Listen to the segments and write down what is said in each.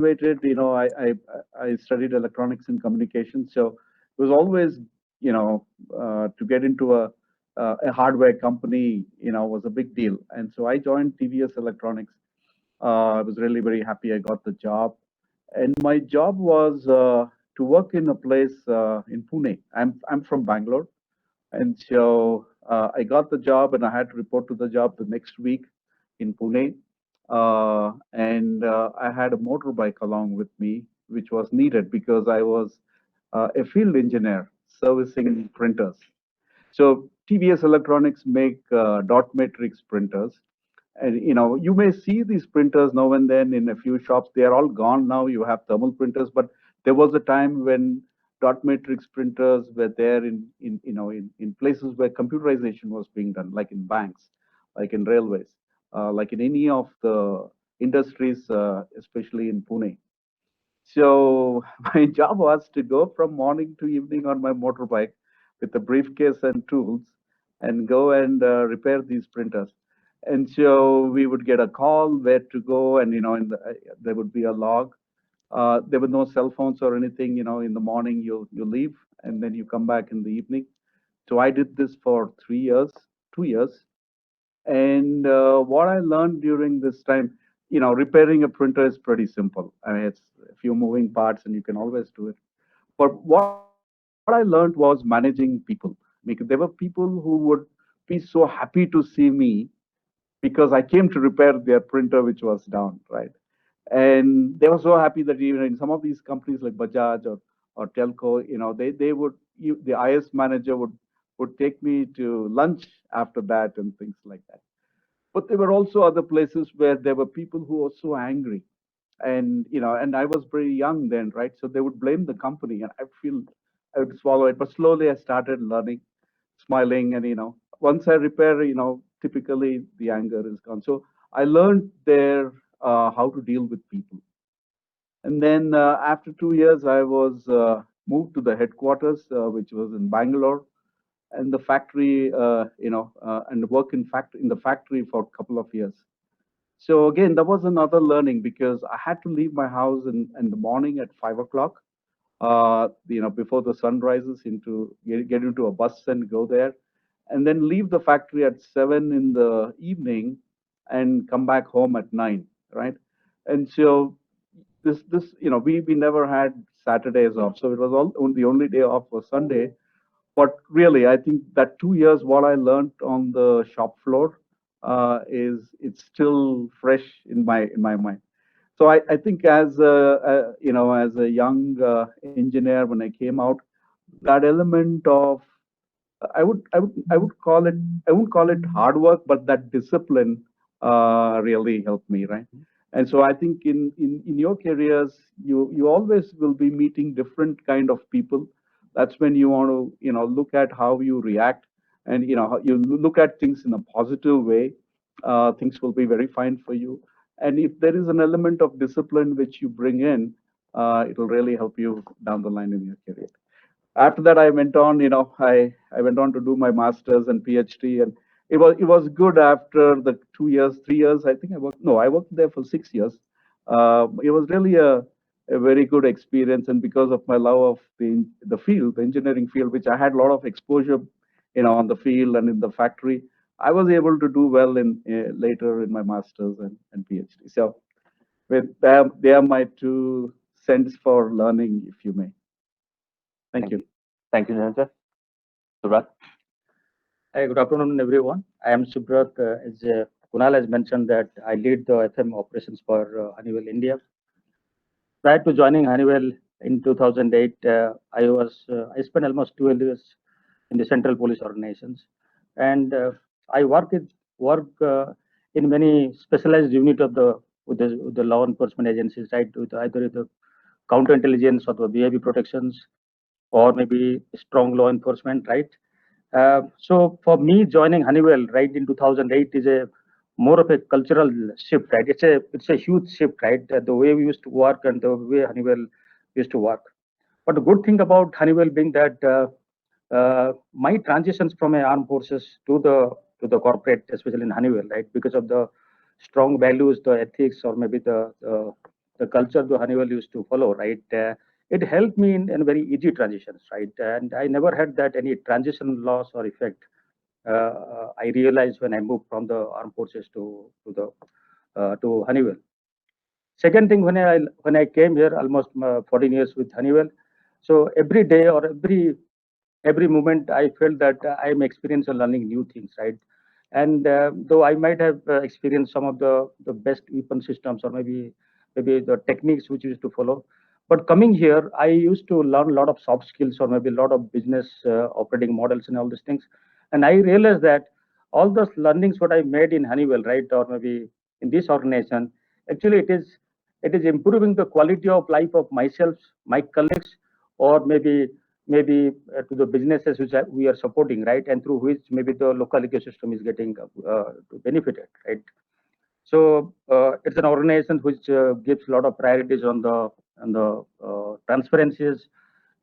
graduated, I studied electronics and communications, so it was always, to get into a hardware company, was a big deal. And so I joined TVS Electronics. I was really very happy I got the job, and my job was to work in a place in Pune. I'm from Bangalore, and so I got the job, and I had to report to the job the next week in Pune. And I had a motorbike along with me, which was needed because I was a field engineer servicing printers. So TVS Electronics make dot matrix printers, and you may see these printers now and then in a few shops. They are all gone now. You have thermal printers, but there was a time when dot matrix printers were there in places where computerization was being done, like in banks, like in railways, like in any of the industries, especially in Pune. So my job was to go from morning to evening on my motorbike with a briefcase and tools and go and repair these printers. And so we would get a call where to go, and there would be a log. There were no cell phones or anything. In the morning you leave, and then you come back in the evening. So I did this for 3 years, 2 years, and what I learned during this time, repairing a printer is pretty simple. I mean, it's a few moving parts, and you can always do it. But what I learned was managing people. Because there were people who would be so happy to see me because I came to repair their printer, which was down, right? And they were so happy that even in some of these companies like Bajaj or Telco, the IS manager would take me to lunch after that and things like that. But there were also other places where there were people who were so angry, and I was very young then, right? So they would blame the company, and I would swallow it. But slowly I started learning, smiling, and once I repair, typically the anger is gone. So I learned there how to deal with people. And then after 2 years, I was moved to the headquarters, which was in Bangalore, and the factory, and work in the factory for a couple of years. So again, that was another learning because I had to leave my house in the morning at 5 o'clock, before the sun rises, into get into a bus and go there, and then leave the factory at 7 in the evening and come back home at 9, right? And so we never had Saturdays off, so it was the only day off was Sunday. But really, I think that 2 years, what I learned on the shop floor, is it's still fresh in my mind. So I think as a young engineer when I came out, that element of I wouldn't call it hard work, but that discipline really helped me, right? And so I think in your careers, you always will be meeting different kind of people. That's when you want to look at how you react, and how you look at things in a positive way. Things will be very fine for you. And if there is an element of discipline which you bring in, it'll really help you down the line in your career. After that, I went on, I went on to do my master's and PhD, and it was good. After the 2 years, 3 years, I think I worked there for 6 years. It was really a very good experience, and because of my love of the field, the engineering field, which I had a lot of exposure, on the field and in the factory, I was able to do well in later in my master's and PhD. So with them, they are my 2 cents for learning, if you may. Thank Thank you. you. Thank you, Niranjan. Subrat. Hi, good afternoon, everyone. I am Subrat. As Kunal has mentioned that I lead the FM operations for Honeywell India. Prior to joining Honeywell in 2008, I spent almost 12 years in the Central Police organizations, and I work in many specialized unit of the law enforcement agencies, right? With either the counterintelligence or the VIP protections, or maybe strong law enforcement, right? So for me, joining Honeywell right in 2008 is a more of a cultural shift, right? It's a huge shift, right? The way we used to work and the way Honeywell used to work. But the good thing about Honeywell being that my transitions from a armed forces to the corporate, especially in Honeywell, right? Because of the strong values, the ethics, or maybe the the culture the Honeywell used to follow, right? It helped me in very easy transitions, right? And I never had that any transition loss or effect. I realized when I moved from the armed forces to Honeywell. Second thing, when I came here, almost 14 years with Honeywell, so every day or every moment I felt that I am experiencing learning new things, right? And though I might have experienced some of the best weapon systems or maybe the techniques which we used to follow, but coming here, I used to learn a lot of soft skills or maybe a lot of business operating models and all these things. And I realized that all those learnings what I made in Honeywell, right, or maybe in this organization, actually it is improving the quality of life of myself, my colleagues, or maybe to the businesses which we are supporting, right, and through which maybe the local ecosystem is getting benefited, right. So it's an organization which gives a lot of priorities on the transparencies.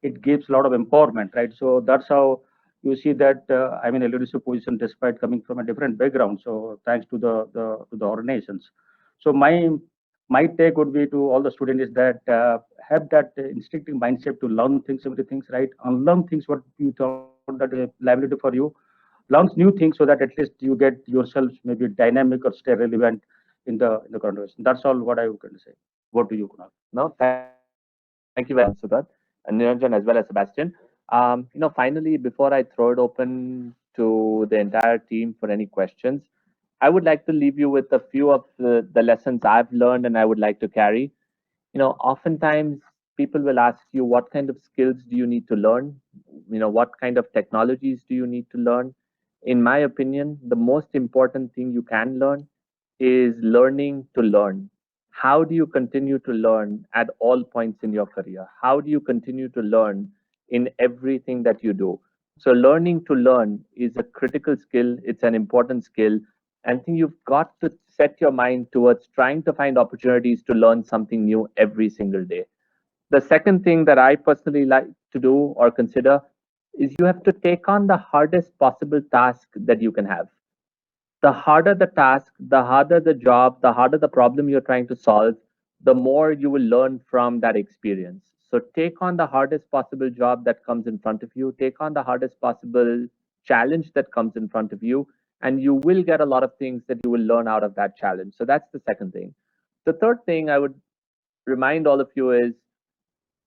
It gives a lot of empowerment, right? So that's how you see that I'm in a leadership position despite coming from a different background. So thanks to the organizations. So my take would be to all the students is that have that instinctive mindset to learn things, everything, right? Unlearn things what you thought that is liability for you. Learn new things so that at least you get yourself maybe dynamic or stay relevant in the conversation. That's all what I would say. What do you, Kunal? No, thank you very much, Subrat, and Niranjan as well as Sebastian. Finally, before I throw it open to the entire team for any questions, I would like to leave you with a few of the lessons I've learned and I would like to carry. Oftentimes people will ask you, what kind of skills do you need to learn? What kind of technologies do you need to learn? In my opinion, the most important thing you can learn is learning to learn. How do you continue to learn at all points in your career? How do you continue to learn in everything that you do? So learning to learn is a critical skill. It's an important skill. And I think you've got to set your mind towards trying to find opportunities to learn something new every single day. The second thing that I personally like to do or consider is you have to take on the hardest possible task that you can have. The harder the task, the harder the job, the harder the problem you're trying to solve, the more you will learn from that experience. So take on the hardest possible job that comes in front of you, take on the hardest possible challenge that comes in front of you, and you will get a lot of things that you will learn out of that challenge. So that's the second thing. The third thing I would remind all of you is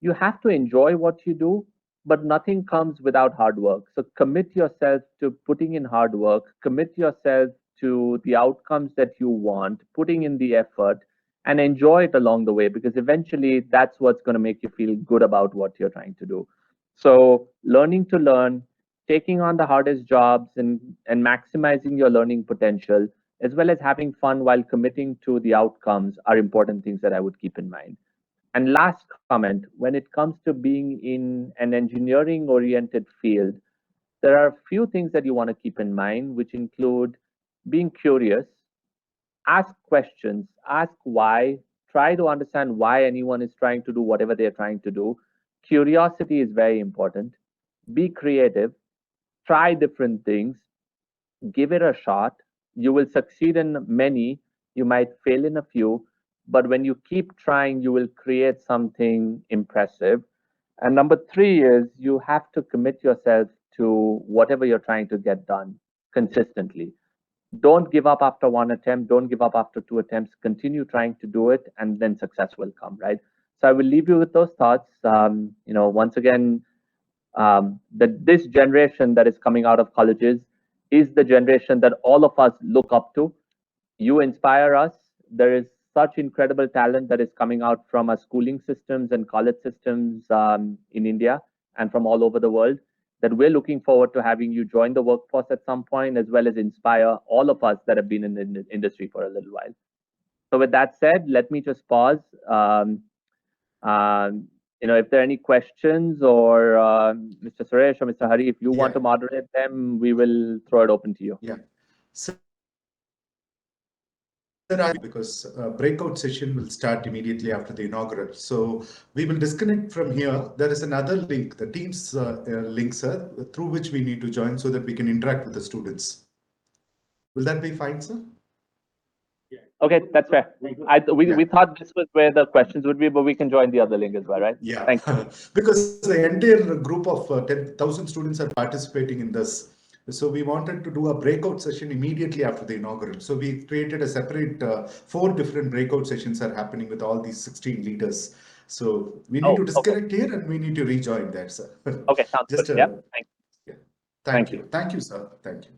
you have to enjoy what you do, but nothing comes without hard work. So commit yourself to putting in hard work, commit yourself to the outcomes that you want, putting in the effort, and enjoy it along the way, because eventually that's what's going to make you feel good about what you're trying to do. So learning to learn, taking on the hardest jobs, and maximizing your learning potential, as well as having fun while committing to the outcomes, are important things that I would keep in mind. And last comment, when it comes to being in an engineering oriented field, there are a few things that you want to keep in mind, which include being curious, ask questions, ask why, try to understand why anyone is trying to do whatever they're trying to do. Curiosity is very important. Be creative, try different things, give it a shot. You will succeed in many, you might fail in a few, but when you keep trying, you will create something impressive. And number three is you have to commit yourself to whatever you're trying to get done consistently. Don't give up after one attempt, don't give up after two attempts, continue trying to do it, and then success will come, right? So I will leave you with those thoughts. Once again, that this generation that is coming out of colleges is the generation that all of us look up to. You inspire us. There is such incredible talent that is coming out from our schooling systems and college systems in India and from all over the world, that we're looking forward to having you join the workforce at some point, as well as inspire all of us that have been in the industry for a little while. So with that said, let me just pause. If there are any questions, or Mr. Suresh or Mr. Hari, if you want to moderate them, we will throw it open to you. Yeah. Sir, because breakout session will start immediately after the inaugural. So we will disconnect from here. There is another link, the Teams link, sir, through which we need to join so that we can interact with the students. Will that be fine, sir? Okay, that's fair. We thought this was where the questions would be, but we can join the other link as well, right? Yeah, Thank you. because the entire group of 10,000 students are participating in this. So we wanted to do a breakout session immediately after the inaugural. So we created a separate 4 different breakout sessions are happening with all these 16 leaders. So we need to disconnect here and we need to rejoin that, sir. Okay, sounds Just good. Yeah, thank you. yeah. Thank Thank you, sir. Thank you.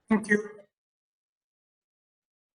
Thank you.